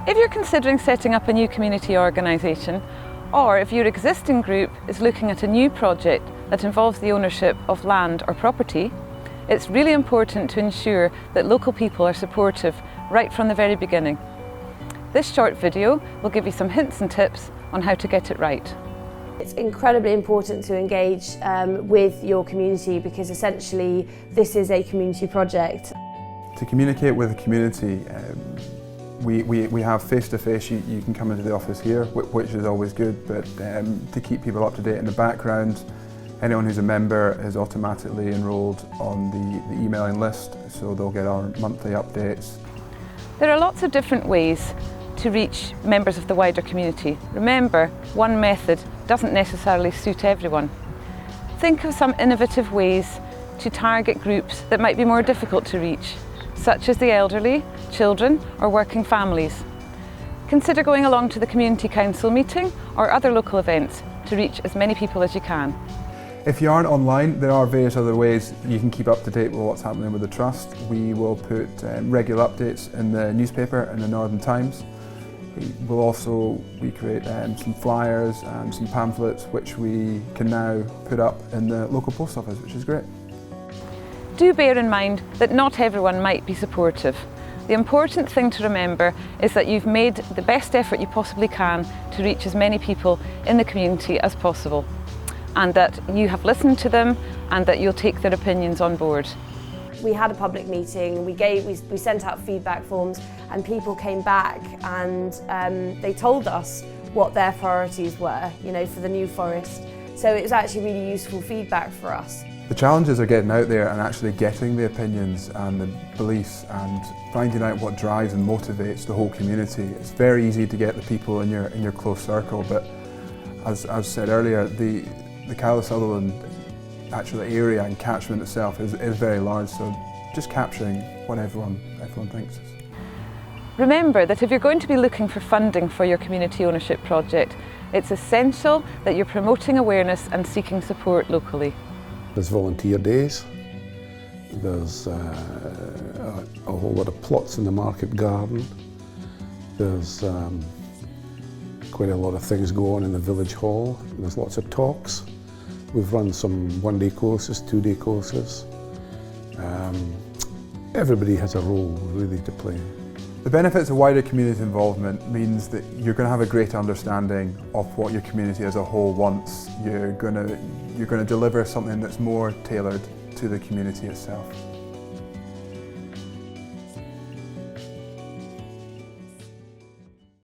If you're considering setting up a new community organisation, or if your existing group is looking at a new project that involves the ownership of land or property, it's really important to ensure that local people are supportive right from the very beginning. This short video will give you some hints and tips on how to get it right. It's incredibly important to engage with your community because essentially this is a community project. To communicate with the community, we have face-to-face, you can come into the office here, which is always good, but to keep people up to date in the background, anyone who's a member is automatically enrolled on the emailing list, so they'll get our monthly updates. There are lots of different ways to reach members of the wider community. Remember, one method doesn't necessarily suit everyone. Think of some innovative ways to target groups that might be more difficult to reach, such as the elderly, children or working families. Consider going along to the Community Council meeting or other local events to reach as many people as you can. If you aren't online, there are various other ways you can keep up to date with what's happening with the Trust. We will put regular updates in the newspaper and the Northern Times. We create some flyers and some pamphlets which we can now put up in the local post office, which is great. Do bear in mind that not everyone might be supportive. The important thing to remember is that you've made the best effort you possibly can to reach as many people in the community as possible, and that you have listened to them and that you'll take their opinions on board. We had a public meeting, we sent out feedback forms and people came back and they told us what their priorities were, for the New Forest. So it was actually really useful feedback for us. The challenges are getting out there and actually getting the opinions and the beliefs and finding out what drives and motivates the whole community. It's very easy to get the people in your close circle, but as said earlier, the Highlands actual area and catchment itself is very large, so just capturing what everyone thinks. Remember that if you're going to be looking for funding for your community ownership project, it's essential that you're promoting awareness and seeking support locally. There's volunteer days, there's a whole lot of plots in the market garden, there's quite a lot of things go on in the village hall, there's lots of talks. We've run some one-day courses, two-day courses. Everybody has a role really to play. The benefits of wider community involvement means that you're going to have a greater understanding of what your community as a whole wants. You're going to deliver something that's more tailored to the community itself.